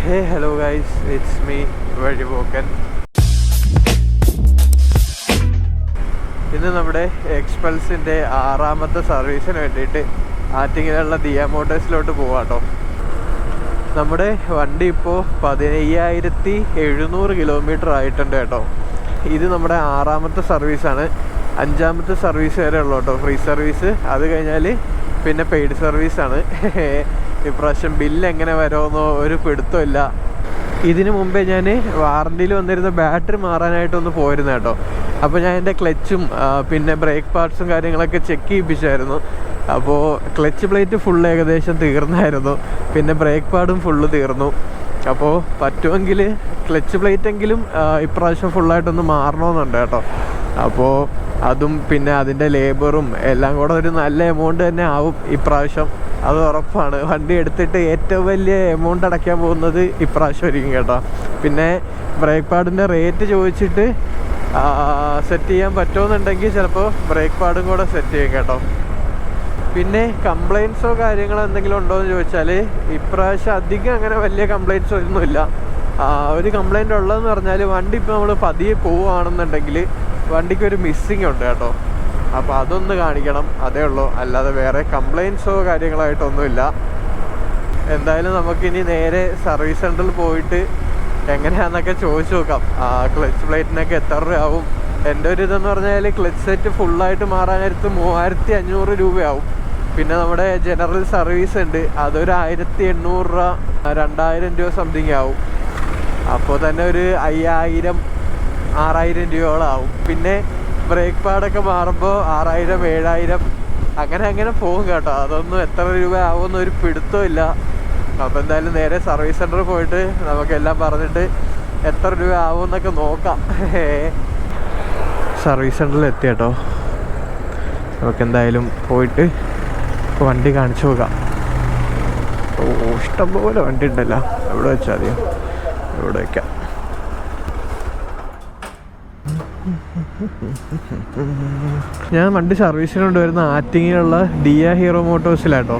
Hey, hello guys, it's me, വഴിപോക്കൻ. ഇന്ന് നമ്മുടെ എക്സ്പൾസിൻ്റെ 6ാമത്തെ സർവീസിന് വേണ്ടിയിട്ട് ആറ്റിങ്ങലുള്ള ദിയ മോട്ടേഴ്സിലോട്ട് പോവാട്ടോ. നമ്മുടെ വണ്ടി ഇപ്പോൾ 15,700 കിലോമീറ്റർ ആയിട്ടുണ്ട് കേട്ടോ. ഇത് നമ്മുടെ 6ാമത്തെ സർവീസാണ്. 5ാമത്തെ സർവീസ് വരെ ഉള്ളൂ കേട്ടോ, ഫ്രീ സർവീസ്. അത് കഴിഞ്ഞാൽ പിന്നെ പെയ്ഡ് സർവീസാണ്. ഇപ്രാവശ്യം ബില്ല് എങ്ങനെ വരുമെന്നോ ഒരു പിടുത്തമില്ല. ഇതിന് മുമ്പേ ഞാൻ വാറണ്ടിയിൽ വന്നിരുന്ന ബാറ്ററി മാറാനായിട്ടൊന്ന് പോയിരുന്നു കേട്ടോ. അപ്പോൾ ഞാൻ എൻ്റെ ക്ലച്ചും പിന്നെ ബ്രേക്ക് പാർട്സും കാര്യങ്ങളൊക്കെ ചെക്ക് ചെയ്യിപ്പിച്ചായിരുന്നു. അപ്പോൾ ക്ലച്ച് പ്ലേറ്റ് ഫുൾ ഏകദേശം തീർന്നായിരുന്നു, പിന്നെ ബ്രേക്ക് പാഡും ഫുള്ള് തീർന്നു. അപ്പോൾ പറ്റുമെങ്കിൽ ക്ലച്ച് പ്ലേറ്റെങ്കിലും ഇപ്രാവശ്യം ഫുള്ളായിട്ടൊന്ന് മാറണമെന്നുണ്ട് കേട്ടോ. അപ്പോൾ അതും പിന്നെ അതിൻ്റെ ലേബറും എല്ലാം കൂടെ ഒരു നല്ല എമൗണ്ട് തന്നെ ആവും ഇപ്രാവശ്യം, അത് ഉറപ്പാണ്. വണ്ടി എടുത്തിട്ട് ഏറ്റവും വലിയ എമൗണ്ട് അടയ്ക്കാൻ പോകുന്നത് ഇപ്രാവശ്യം ആയിരിക്കും കേട്ടോ. പിന്നെ ബ്രേക്ക് പാഡിൻ്റെ റേറ്റ് ചോദിച്ചിട്ട് സെറ്റ് ചെയ്യാൻ പറ്റുമെന്നുണ്ടെങ്കിൽ ചിലപ്പോൾ ബ്രേക്ക് പാഡും കൂടെ സെറ്റ് ചെയ്യും കേട്ടോ. പിന്നെ കംപ്ലയിൻസോ കാര്യങ്ങളോ എന്തെങ്കിലും ഉണ്ടോ എന്ന് ചോദിച്ചാൽ ഇപ്രാവശ്യം അധികം അങ്ങനെ വലിയ കംപ്ലയിൻസോ ഒന്നുമില്ല. ഒരു കംപ്ലയിൻ്റ് ഉള്ളതെന്ന് പറഞ്ഞാൽ വണ്ടി ഇപ്പോൾ നമ്മൾ പതിയെ പോവുകയാണെന്നുണ്ടെങ്കിൽ വണ്ടിക്കൊരു മിസ്സിങ് ഉണ്ട് കേട്ടോ. അപ്പോൾ അതൊന്ന് കാണിക്കണം, അതേ ഉള്ളൂ. അല്ലാതെ വേറെ കംപ്ലയിൻസോ കാര്യങ്ങളായിട്ടൊന്നുമില്ല. എന്തായാലും നമുക്കിനി നേരെ സർവീസ് സെൻ്ററിൽ പോയിട്ട് എങ്ങനെയാണെന്നൊക്കെ ചോദിച്ചു നോക്കാം. ക്ലച്ച് പ്ലേറ്റിനൊക്കെ എത്ര രൂപയാവും? എൻ്റെ ഒരു ഇതെന്ന് പറഞ്ഞാൽ ക്ലച്ച് സെറ്റ് ഫുള്ളായിട്ട് മാറാനായിട്ട് 3,500 രൂപയാവും. പിന്നെ നമ്മുടെ ജനറൽ സർവീസ് ഉണ്ട്, അതൊരു 1,800 രൂപ 2,000 രൂപ സംതിങ് ആവും. അപ്പോൾ തന്നെ ഒരു 5,000-6,000 രൂപയോളം ആവും. പിന്നെ ബ്രേക്ക് പാഡൊക്കെ മാറുമ്പോൾ 6,000-7,000 അങ്ങനെ പോകും കേട്ടോ. അതൊന്നും എത്ര രൂപ ആവുമെന്ന് ഒരു പിടുത്തമില്ല. അപ്പോൾ എന്തായാലും നേരെ സർവീസ് സെൻ്ററിൽ പോയിട്ട് നമുക്കെല്ലാം പറഞ്ഞിട്ട് എത്ര രൂപ ആവുമെന്നൊക്കെ നോക്കാം. സർവീസ് സെൻ്ററിൽ എത്തി കേട്ടോ. നമുക്കെന്തായാലും പോയിട്ട് വണ്ടി കാണിച്ചു നോക്കാം. ഇഷ്ടംപോലെ വണ്ടി ഉണ്ടല്ലോ, എവിടെ വെച്ചാൽ മതിയോ? ഇവിടെ വയ്ക്കാം. ഞാൻ വണ്ടി സർവീസിന് കൊണ്ടുവരുന്ന ആറ്റിങ്ങിലുള്ള ദിയ ഹീറോ മോട്ടോഴ്സിലാട്ടോ.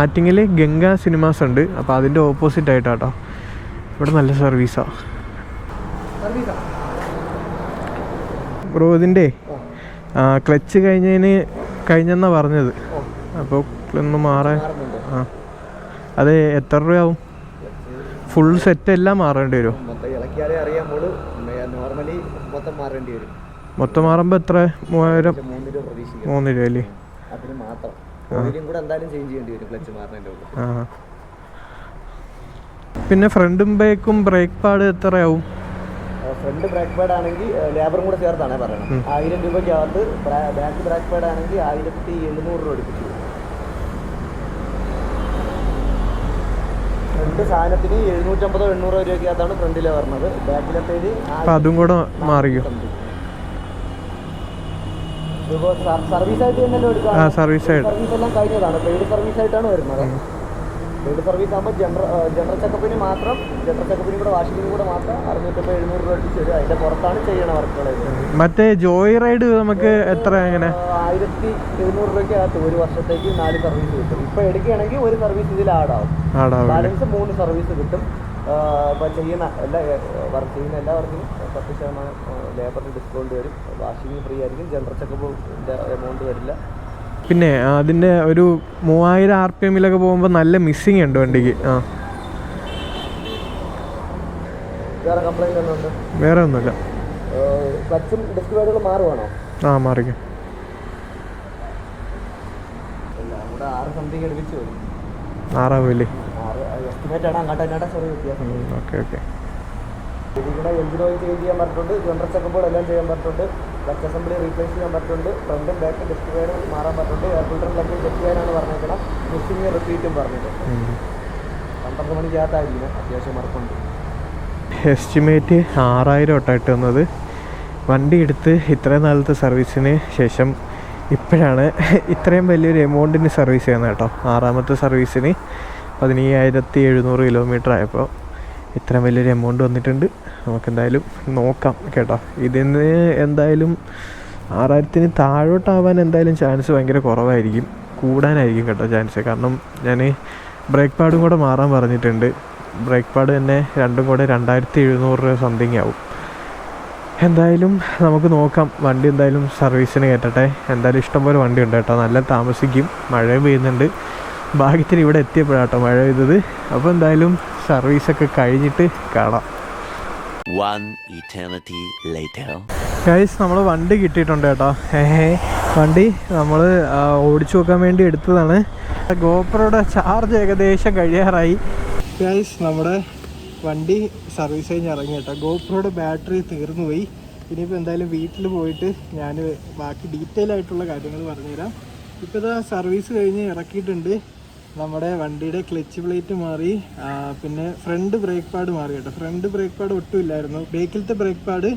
ആറ്റിങ്ങിൽ ഗംഗ സിനിമാസ് ഉണ്ട്, അപ്പോൾ അതിൻ്റെ ഓപ്പോസിറ്റ് ആയിട്ടാട്ടോ. ഇവിടെ നല്ല സർവീസാണ് ബ്രോ. ഇതിൻ്റെ ക്ലച്ച് കഴിഞ്ഞെന്നാണ് പറഞ്ഞത്. അപ്പോൾ ഒന്ന് മാറാൻ അത് എത്ര രൂപയാവും? ഫുൾ സെറ്റ് എല്ലാം മാറേണ്ടി വരുമോ? മൊത്തം മാറുമ്പോൾ എത്ര? 3,000 രൂപ അല്ലേ? പിന്നെ ഫ്രണ്ടും ബാക്കും ബ്രേക്ക് പാഡ് എത്രയാവും? ഫ്രണ്ട് ബ്രേക്ക് പാഡ് ആണെങ്കിൽ ലേബറും കൂടെ ചേർത്താണ് പറയണം. 1,000 രൂപയ്ക്കകത്ത്. ബാക്ക് ബ്രേക്ക് പാഡ് ആണെങ്കിൽ 1,700 രൂപ എടുപ്പിച്ചു. ഫ്രണ്ട് സാധനത്തിന് 750-800 രൂപയ്ക്കകത്താണ് ഫ്രണ്ടിലെ പറഞ്ഞത്. ബാക്കിലത്തേത് അതും കൂടെ മാറിയോ? സർവീസ് ആയിട്ട് തന്നെയല്ലോ എടുക്കുക. സർവീസ് എല്ലാം കഴിഞ്ഞതാണ്. പെയ്ഡ് സർവീസ് ആയിട്ടാണ് വരുന്നത്. പെയ്ഡ് സർവീസ് ആകുമ്പോൾ ജനറൽ ചെക്കപ്പിന് മാത്രം, ജനറൽ ചെക്കപ്പിനും കൂടെ വാഷിങ്ങിനും കൂടെ മാത്രം 650-700 രൂപ എടുത്ത് തരും. അതിന്റെ പുറത്താണ് ചെയ്യണ വർക്കുകൾ. മറ്റേ ജോയ് റൈഡ് നമുക്ക് എത്ര? എങ്ങനെ? 1,700 രൂപയ്ക്കകത്ത് ഒരു വർഷത്തേക്ക് 4 സർവീസ് കിട്ടും. ഇപ്പൊ എടുക്കുകയാണെങ്കിൽ ഒരു സർവീസ് ഇതിൽ ആഡാവും. ബാലൻസ് 3 സർവീസ് കിട്ടും. ഇപ്പം ചെയ്യുന്ന വർക്ക് ചെയ്യുന്ന എല്ലാ വർക്കിനും 10% ലേബറിന് ഡിസ്കൗണ്ട് വരും. വാഷിംഗ് ഫ്രീ ആയിരിക്കും. ജനറൽ ചെക്കപ്പിൻ്റെ എമൗണ്ട് വരില്ല. പിന്നെ അതിൻ്റെ ഒരു 3000 RPM-ലൊക്കെ പോകുമ്പോൾ നല്ല മിസ്സിങ് ഉണ്ട് വണ്ടിക്ക്. വേറെ കംപ്ലൈൻറ്റ് ഒന്നുണ്ട്? വേറെ ഒന്നുമില്ല. ക്ലച്ചും ഡിസ്ക് പാഡുകളും മാറുവാണോ? മാറിക്കും. ഇവിടെ 6 സംതിങ് എടുപ്പിച്ചു വരും. 6 എസ്റ്റിമേറ്റ് ആണ്. അങ്ങോട്ടാ ചെറിയ വ്യത്യാസം. ഓക്കെ. ഇവിടെ എഞ്ചിൻ ഓയിൽ ചേഞ്ച് ചെയ്യാൻ പറ്റുന്നുണ്ട്. ജനറൽ ചെക്കപ്പുകൾ എല്ലാം ചെയ്യാൻ പറ്റുന്നുണ്ട്. ക്ലച്ച് അസംബ്ലി റീപ്ലേസ് ചെയ്യാൻ പറ്റുന്നുണ്ട്. ഫ്രണ്ടും ബാക്കും ഡിസ്ക് പാഡ് മാറാൻ പറ്റുന്നുണ്ട്. എയർ ഫിൽറ്ററും ക്ലച്ചും ചെക്ക് ചെയ്യാനാണ് പറഞ്ഞേക്കണം. മിസ്സിങ് റിപ്പീറ്റും പറഞ്ഞിട്ട് 12 മണിക്കകത്തായിരിക്കും. അത്യാവശ്യം വർക്കുണ്ട്. എസ്റ്റിമേറ്റ് 6,000 തൊട്ടായിട്ട് വന്നത്. വണ്ടി എടുത്ത് ഇത്രയും നാളത്തെ സർവീസിന് ശേഷം ഇപ്പോഴാണ് ഇത്രയും വലിയൊരു എമൗണ്ടിന് സർവീസ് ചെയ്യുന്നത് കേട്ടോ. 6ാമത്തെ സർവീസിന് 15,700 കിലോമീറ്റർ ആയപ്പോൾ ഇത്രയും വലിയൊരു എമൗണ്ട് വന്നിട്ടുണ്ട്. നമുക്കെന്തായാലും നോക്കാം കേട്ടോ. ഇതിന് എന്തായാലും 6,000-ന് താഴോട്ടാവാൻ എന്തായാലും ചാൻസ് ഭയങ്കര കുറവായിരിക്കും. കൂടാനായിരിക്കും കേട്ടോ ചാൻസ്. കാരണം ഞാൻ ബ്രേക്ക് പാഡും കൂടെ മാറാൻ പറഞ്ഞിട്ടുണ്ട്. ബ്രേക്ക് പാഡ് തന്നെ രണ്ടും കൂടെ 2700 രൂപ സംതിങ് ആവും. എന്തായാലും നമുക്ക് നോക്കാം. വണ്ടി എന്തായാലും സർവീസിന് കയറ്റട്ടെ. എന്തായാലും ഇഷ്ടംപോലെ വണ്ടി ഉണ്ട് കേട്ടോ. നല്ല താമസിക്കും, മഴ പെയ്യുന്നുണ്ട്. ഭാഗ്യത്തിന് ഇവിടെ എത്തിയപ്പോഴാട്ടോ മഴ പെയ്തത്. അപ്പോൾ എന്തായാലും സർവീസൊക്കെ കഴിഞ്ഞിട്ട് കാണാം. ഗൈസ്, നമ്മൾ വണ്ടി കിട്ടിയിട്ടുണ്ട് കേട്ടോ. വണ്ടി നമ്മൾ ഓടിച്ചു നോക്കാൻ വേണ്ടി എടുത്തതാണ്. ഗോപ്രോയുടെ ചാർജ് ഏകദേശം കഴിയാറായി. ഗൈസ്, നമ്മുടെ വണ്ടി സർവീസ് കഴിഞ്ഞ് ഇറങ്ങി കേട്ടോ. ഗോപ്രോയുടെ ബാറ്ററി തീർന്നു പോയി. ഇനിയിപ്പോൾ എന്തായാലും വീട്ടിൽ പോയിട്ട് ഞാൻ ബാക്കി ഡീറ്റെയിൽ ആയിട്ടുള്ള കാര്യങ്ങൾ പറഞ്ഞുതരാം. ഇപ്പോൾ ഇതാ സർവീസ് കഴിഞ്ഞ് ഇറക്കിയിട്ടുണ്ട്. നമ്മുടെ വണ്ടിയുടെ ക്ലച്ച് പ്ലേറ്റ് മാറി, പിന്നെ ഫ്രണ്ട് ബ്രേക്ക് പാഡ് മാറി കേട്ടോ. ഫ്രണ്ട് ബ്രേക്ക് പാഡ് ഒട്ടും ഇല്ലായിരുന്നു. ബേക്കിലത്തെ ബ്രേക്ക് പാഡ്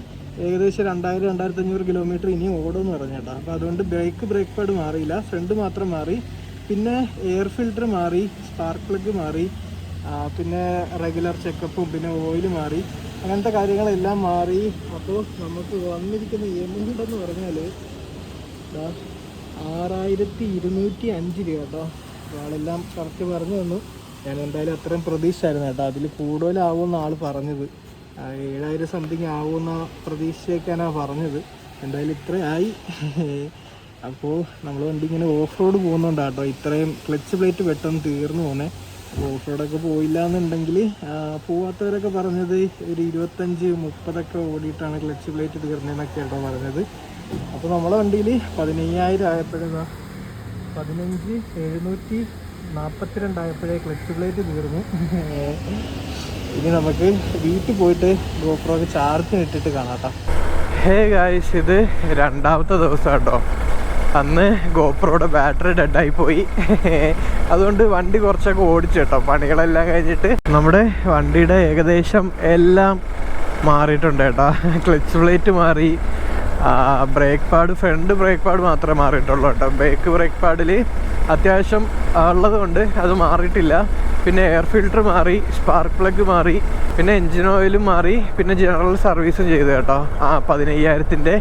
ഏകദേശം 2000-2500 കിലോമീറ്റർ ഇനി ഓടുമെന്ന് പറഞ്ഞു കേട്ടോ. അപ്പോൾ അതുകൊണ്ട് ബ്രേക്ക് പാഡ് മാറിയില്ല, ഫ്രണ്ട് മാത്രം മാറി. പിന്നെ എയർ ഫിൽറ്റർ മാറി, സ്പാർക്ക് പ്ലഗ് മാറി, പിന്നെ റെഗുലർ ചെക്കപ്പും പിന്നെ ഓയിൽ മാറി, അങ്ങനത്തെ കാര്യങ്ങളെല്ലാം മാറി. അപ്പോൾ നമുക്ക് വന്നിരിക്കുന്ന എമൗണ്ട് എന്ന് പറഞ്ഞാൽ 6205 രൂപ കേട്ടോ. ആളെല്ലാം കറക്റ്റ് പറഞ്ഞു തന്നു. ഞാൻ എന്തായാലും അത്രയും പ്രതീക്ഷയായിരുന്നു കേട്ടോ. അതിൽ കൂടുതലാവുമെന്ന് ആൾ പറഞ്ഞത്. 7000 സംതിങ് ആവുമെന്ന പ്രതീക്ഷയൊക്കെയാണ് പറഞ്ഞത്. എന്തായാലും ഇത്രയായി. അപ്പോൾ നമ്മൾ വണ്ടി ഇങ്ങനെ ഓഫ് റോഡ് പോകുന്നുണ്ട് കേട്ടോ. ഇത്രയും ക്ലച്ച് പ്ലേറ്റ് പെട്ടെന്ന് തീർന്നു പോകുന്നത്. ഓഫ് റോഡൊക്കെ പോയില്ല എന്നുണ്ടെങ്കിൽ പോവാത്തവരൊക്കെ പറഞ്ഞത് ഒരു 25-30 ഓടിയിട്ടാണ് ക്ലച്ച് പ്ലേറ്റ് തീർന്നതെന്നൊക്കെ കേട്ടോ പറഞ്ഞത്. അപ്പോൾ നമ്മളെ വണ്ടിയിൽ 15000 ആയപ്പോഴേക്കാ 15742 ആയപ്പോഴേ ക്ലച്ച് പ്ലേറ്റ് തീർന്നു. ഇനി നമുക്ക് വീട്ടിൽ പോയിട്ട് ഗോപ്രോക്ക് ചാർജിന് ഇട്ടിട്ട് കാണാം കേട്ടോ. ഹേ ഗായ്സ്, ഇത് 2ാമത്തെ ദിവസം കേട്ടോ. അന്ന് ഗോപ്രോയുടെ ബാറ്ററി ഡെഡായി പോയി. അതുകൊണ്ട് വണ്ടി കുറച്ചൊക്കെ ഓടിച്ചു കേട്ടോ. പണികളെല്ലാം കഴിഞ്ഞിട്ട് നമ്മുടെ വണ്ടിയുടെ ഏകദേശം എല്ലാം മാറിയിട്ടുണ്ട് കേട്ടോ. ക്ലച്ച് പ്ലേറ്റ് മാറി, ഫ്രണ്ട് ബ്രേക്ക് പാഡ് മാത്രമേ മാറിയിട്ടുള്ളൂ കേട്ടോ. ബാക്ക് ബ്രേക്ക് പാഡിൽ അത്യാവശ്യം ഉള്ളത് കൊണ്ട് അത് മാറിയിട്ടില്ല. പിന്നെ എയർ ഫിൽറ്റർ മാറി, സ്പാർക്ക് പ്ലഗ് മാറി, പിന്നെ എൻജിൻ ഓയിലും മാറി, പിന്നെ ജനറൽ സർവീസും ചെയ്തു കേട്ടോ. 15000-ൻ്റെ.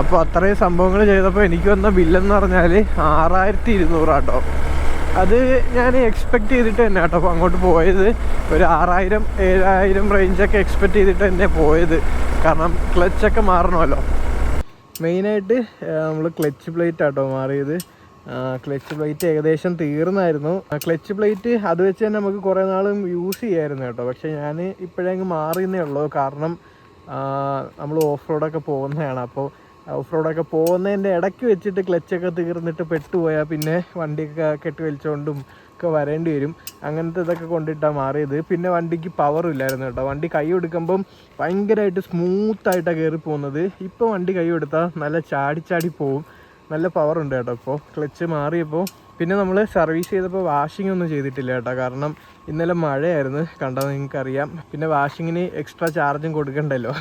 അപ്പോൾ അത്രയും സംഭവങ്ങൾ ചെയ്തപ്പോൾ എനിക്ക് വന്ന ബില്ലെന്ന് പറഞ്ഞാൽ 6200 കേട്ടോ. അത് ഞാൻ എക്സ്പെക്റ്റ് ചെയ്തിട്ട് തന്നെ കേട്ടോ അപ്പോൾ അങ്ങോട്ട് പോയത്. ഒരു 6000-7000 റേഞ്ചൊക്കെ എക്സ്പെക്റ്റ് ചെയ്തിട്ട് തന്നെ പോയത്. കാരണം ക്ലച്ചൊക്കെ മാറണമല്ലോ. മെയിനായിട്ട് നമ്മൾ ക്ലച്ച് പ്ലേറ്റ് ആട്ടോ മാറിയത്. ക്ലച്ച് പ്ലേറ്റ് ഏകദേശം തീർന്നായിരുന്നു. ക്ലച്ച് പ്ലേറ്റ് അത് വെച്ച് തന്നെ നമുക്ക് കുറേ നാളും യൂസ് ചെയ്യാമായിരുന്നു കേട്ടോ. പക്ഷേ ഞാൻ ഇപ്പോഴങ്ങ് മാറിയെന്നേ ഉള്ളൂ. കാരണം നമ്മൾ ഓഫ് റോഡൊക്കെ പോകുന്നതാണ്. അപ്പോൾ ഓഫ് റോഡൊക്കെ പോകുന്നതിൻ്റെ ഇടയ്ക്ക് വെച്ചിട്ട് ക്ലച്ചൊക്കെ തീർന്നിട്ട് പെട്ടുപോയാൽ പിന്നെ വണ്ടിയൊക്കെ കെട്ടി വലിച്ചുകൊണ്ടും ഒക്കെ വരേണ്ടി വരും. അങ്ങനത്തെ ഇതൊക്കെ കൊണ്ടിട്ടാണ് മാറിയത്. പിന്നെ വണ്ടിക്ക് പവറും ഇല്ലായിരുന്നു കേട്ടോ. വണ്ടി കൈ കൊടുക്കുമ്പം ഭയങ്കരമായിട്ട് സ്മൂത്തായിട്ടാണ് കയറി പോകുന്നത്. ഇപ്പോൾ വണ്ടി കൈ കൊടുത്താൽ നല്ല ചാടി പോവും. നല്ല പവറുണ്ട് കേട്ടോ ഇപ്പോൾ ക്ലച്ച് മാറിയപ്പോൾ. പിന്നെ നമ്മൾ സർവീസ് ചെയ്തപ്പോൾ വാഷിംഗ് ഒന്നും ചെയ്തിട്ടില്ല കേട്ടോ. കാരണം ഇന്നലെ മഴയായിരുന്നു, കണ്ടാൽ നിങ്ങൾക്കറിയാം. പിന്നെ വാഷിങ്ങിന് എക്സ്ട്രാ ചാർജും കൊടുക്കണ്ടല്ലോ.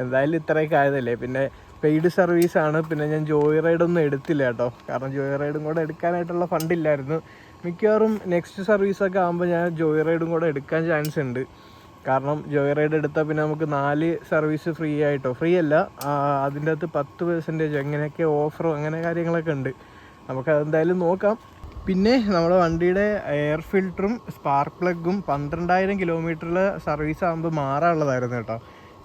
എന്തായാലും ഇത്രയൊക്കെ ആയതല്ലേ. പിന്നെ പെയ്ഡ് സർവീസാണ്. പിന്നെ ഞാൻ ജോയ് റൈഡൊന്നും എടുത്തില്ല കേട്ടോ. കാരണം ജോയ് റൈഡും കൂടെ എടുക്കാനായിട്ടുള്ള ഫണ്ടില്ലായിരുന്നു. മിക്കവാറും നെക്സ്റ്റ് സർവീസൊക്കെ ആകുമ്പോൾ ഞാൻ ജോയ് റൈഡും കൂടെ എടുക്കാൻ ചാൻസ് ഉണ്ട്. കാരണം ജോയ് റൈഡ് എടുത്താൽ പിന്നെ നമുക്ക് 4 സർവീസ് ഫ്രീ ആയിട്ടോ. ഫ്രീ അല്ല, അതിൻ്റെ അകത്ത് 10% എങ്ങനെയൊക്കെ ഓഫറോ അങ്ങനെ കാര്യങ്ങളൊക്കെ ഉണ്ട്. നമുക്കതെന്തായാലും നോക്കാം. പിന്നെ നമ്മുടെ വണ്ടിയുടെ എയർ ഫിൽറ്ററും സ്പാർക്ക് പ്ലഗും 12000 കിലോമീറ്ററിൽ സർവീസ് ആകുമ്പോൾ മാറാനുള്ളതായിരുന്നു കേട്ടോ.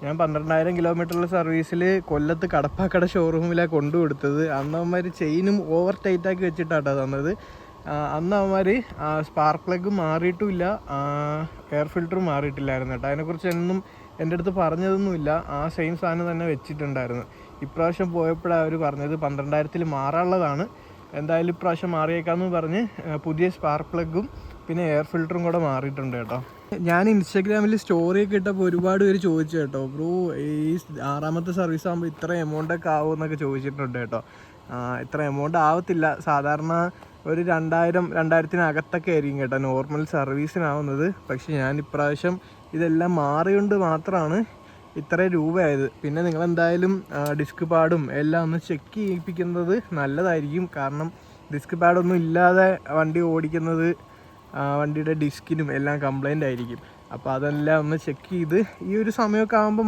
ഞാൻ 12000 കിലോമീറ്ററിലെ സർവീസിൽ കൊല്ലത്ത് കടപ്പാക്കട ഷോറൂമിലാണ് കൊണ്ടുകൊടുത്തത്. അന്ന് അവന്മാർ ചെയിനും ഓവർ ടൈറ്റാക്കി വെച്ചിട്ടാട്ടോ തന്നത്. അന്ന് അവന്മാർ സ്പാർക്ക് പ്ലഗ് മാറിയിട്ടുമില്ല, എയർ ഫിൽറ്ററും മാറിയിട്ടില്ലായിരുന്നു കേട്ടോ. അതിനെക്കുറിച്ചൊന്നും എൻ്റെ അടുത്ത് പറഞ്ഞതൊന്നുമില്ല. ആ സെയിം സാധനം തന്നെ വെച്ചിട്ടുണ്ടായിരുന്നു. ഇപ്രാവശ്യം പോയപ്പോഴാണ് അവർ പറഞ്ഞത് 12000 മാറാനുള്ളതാണ്. എന്തായാലും ഇപ്രാവശ്യം മാറിയേക്കാമെന്ന് പറഞ്ഞ് പുതിയ സ്പാർക്ക് പ്ലഗും പിന്നെ എയർ ഫിൽറ്ററും കൂടെ മാറിയിട്ടുണ്ട് കേട്ടോ. ഞാൻ ഇൻസ്റ്റാഗ്രാമിൽ സ്റ്റോറിയൊക്കെ ഇട്ടപ്പോൾ ഒരുപാട് പേര് ചോദിച്ചു കേട്ടോ, ബ്രോ ഈ 6ാമത്തെ സർവീസ് ആകുമ്പോൾ ഇത്ര എമൗണ്ടൊക്കെ ആവുമെന്നൊക്കെ ചോദിച്ചിട്ടുണ്ട് കേട്ടോ. ഇത്ര എമൗണ്ട് ആവത്തില്ല. സാധാരണ ഒരു 2000-2000-നകത്തൊക്കെ ആയിരിക്കും കേട്ടോ നോർമൽ സർവീസിനാവുന്നത്. പക്ഷെ ഞാൻ ഇപ്രാവശ്യം ഇതെല്ലാം മാറിയോണ്ട് മാത്രമാണ് ഇത്ര രൂപയായത്. പിന്നെ നിങ്ങളെന്തായാലും ഡിസ്ക് പാഡും എല്ലാം ഒന്ന് ചെക്ക് ചെയ്യിപ്പിക്കുന്നത് നല്ലതായിരിക്കും. കാരണം ഡിസ്ക് പാഡൊന്നും ഇല്ലാതെ വണ്ടി ഓടിക്കുന്നത് വണ്ടിയുടെ ഡിസ്കിനും എല്ലാം കംപ്ലൈൻ്റ് ആയിരിക്കും. അപ്പോൾ അതെല്ലാം ഒന്ന് ചെക്ക് ചെയ്ത് ഈ ഒരു സമയമൊക്കെ ആകുമ്പോൾ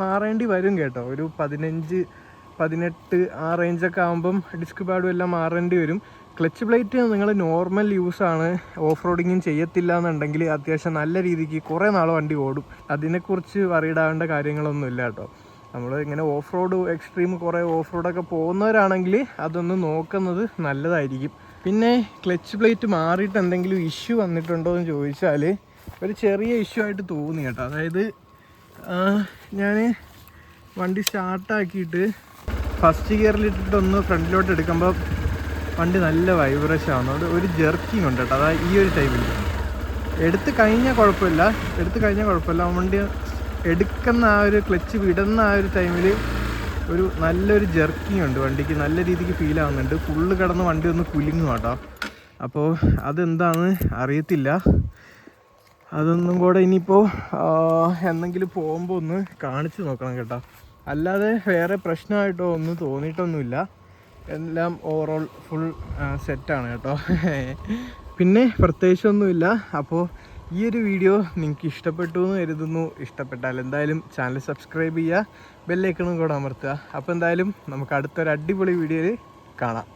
മാറേണ്ടി വരും കേട്ടോ. ഒരു 15-18 ആ റേഞ്ചൊക്കെ ആകുമ്പം ഡിസ്ക് പാഡും എല്ലാം മാറേണ്ടി വരും. ക്ലച്ച് പ്ലേറ്റ് നിങ്ങൾ നോർമൽ യൂസാണ്, ഓഫ് റോഡിങ്ങും ചെയ്യത്തില്ല എന്നുണ്ടെങ്കിൽ അത്യാവശ്യം നല്ല രീതിക്ക് കുറേ നാൾ വണ്ടി ഓടും. അതിനെക്കുറിച്ച് വറിയിടാവേണ്ട കാര്യങ്ങളൊന്നുമില്ല കേട്ടോ. നമ്മൾ ഇങ്ങനെ ഓഫ് റോഡ് എക്സ്ട്രീം കുറേ ഓഫ് റോഡൊക്കെ പോകുന്നവരാണെങ്കിൽ അതൊന്ന് നോക്കുന്നത് നല്ലതായിരിക്കും. പിന്നെ ക്ലച്ച് പ്ലേറ്റ് മാറിയിട്ട് എന്തെങ്കിലും ഇഷ്യൂ വന്നിട്ടുണ്ടോ എന്ന് ചോദിച്ചാൽ ഒരു ചെറിയ ഇഷ്യൂ ആയിട്ട് തോന്നി കേട്ടോ. അതായത് ഞാൻ വണ്ടി സ്റ്റാർട്ടാക്കിയിട്ട് ഫസ്റ്റ് ഗിയറിലിട്ടിട്ടൊന്ന് ഫ്രണ്ടിലോട്ട് എടുക്കുമ്പോൾ വണ്ടി നല്ല വൈബ്രേഷൻ ആവുന്നുണ്ട്, ഒരു ജെർക്കിങ് ഉണ്ട് കേട്ടോ. അതായത് ഈ ഒരു ടൈമിൽ എടുത്ത് കഴിഞ്ഞാൽ കുഴപ്പമില്ല, വണ്ടി എടുക്കുന്ന ആ ഒരു ക്ലച്ച് വിടുന്ന ആ ഒരു ടൈമിൽ ഒരു നല്ലൊരു ജെർക്കിങ് ഉണ്ട് വണ്ടിക്ക്, നല്ല രീതിക്ക് ഫീൽ ആവുന്നുണ്ട്. ഫുള്ള് കിടന്ന് വണ്ടി ഒന്ന് കുലുങ്ങും കേട്ടോ. അപ്പോൾ അതെന്താണെന്ന് അറിയത്തില്ല. അതൊന്നും കൂടെ ഇനിയിപ്പോൾ എന്തെങ്കിലും പോകുമ്പോൾ ഒന്ന് കാണിച്ച് നോക്കണം കേട്ടോ. അല്ലാതെ വേറെ പ്രശ്നമായിട്ടോ ഒന്നും തോന്നിയിട്ടൊന്നുമില്ല, എല്ലാം ഓവറോൾ ഫുൾ സെറ്റാണ് കേട്ടോ. പിന്നെ പ്രത്യേകിച്ചൊന്നുമില്ല. അപ്പോൾ ഈ ഒരു വീഡിയോ നിങ്ങൾക്ക് ഇഷ്ടപ്പെട്ടു എന്ന് കരുതുന്നു. ഇഷ്ടപ്പെട്ടാൽ എന്തായാലും ചാനൽ സബ്സ്ക്രൈബ് ചെയ്യുക, ബെല്ലൈക്കണും കൂടെ അമർത്തുക. അപ്പോൾ എന്തായാലും നമുക്ക് അടുത്തൊരു അടിപൊളി വീഡിയോയിൽ കാണാം.